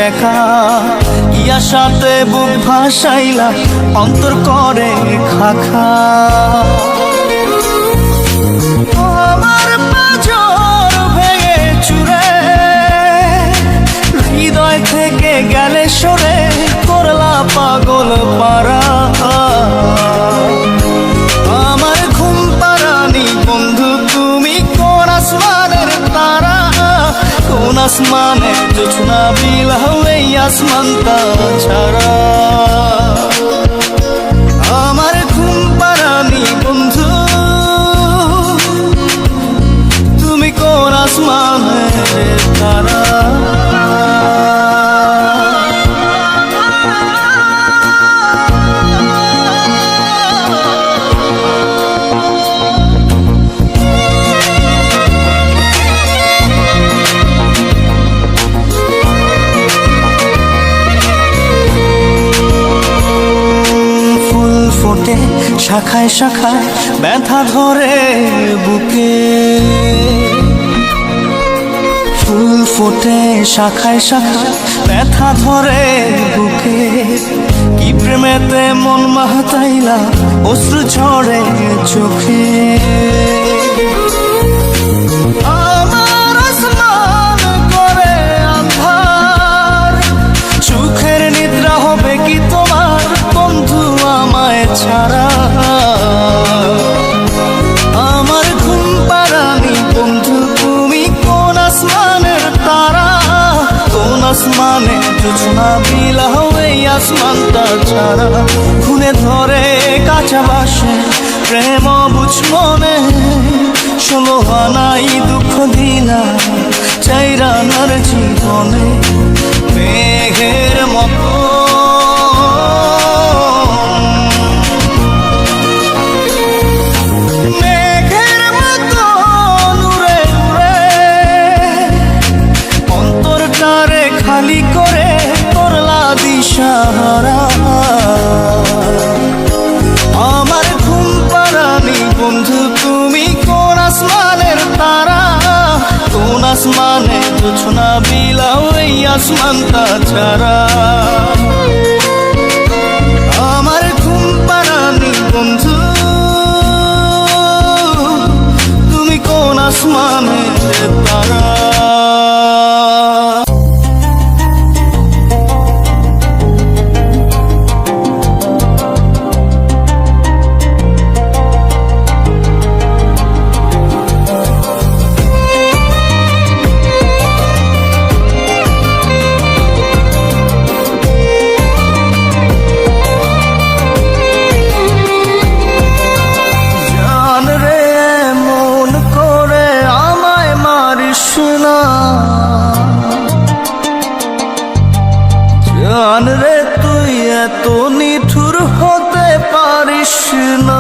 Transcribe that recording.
একা ইয়া সাথে বুক ভাসাইলা অন্তর করে খাখা আমার পাঁজর ভেঙে চুরে হৃদয় থেকে গেলে সরে করলা পাগল পারা আমার ঘুম পারানি বন্ধু তুমি কোন আসমানের তারা কোন আসমানে জোছনা বিলাও এই আসমানটা ছাড়া আমার ঘুম পারানি বন্ধু তুমি কোন আসমানের তারা শাখায় শাখায় ব্যথা ধরে বুকে ফুল ফোটে শাখায় শাখায় ব্যথা ধরে বুকে কি প্রেমেতে মন মাতাইলা অশ্রু ঝরে চোখে আমার আসমান করে আন্ধার সুখের নিদ্রা হবে কি তোমার বন্ধু আমায় ছাড়া আমার ঘুম পারানি বন্ধু তুমি কোন আসমানের তারা কোন আসমানে জোছনা বিলাও এই আসমানটা ছাড়া খুনে ধরে কাঁচা বাসে প্রেম বুঝ মনে ষোলো আনাই দুঃখ দিনা চাইরানার জীবনে মেঘের মতো খালি করে করলা দিশাহারা আমার ঘুম পারানি বন্ধু তুমি কোন আসমানের তারা কোন আসমানে জোছনা বিলাও এই আসমানটা ছাড়া আমার ঘুম পারানি বন্ধু তুমি কোন আসমানের তারা জান রে তুই এত নিঠুর হতে পারিস না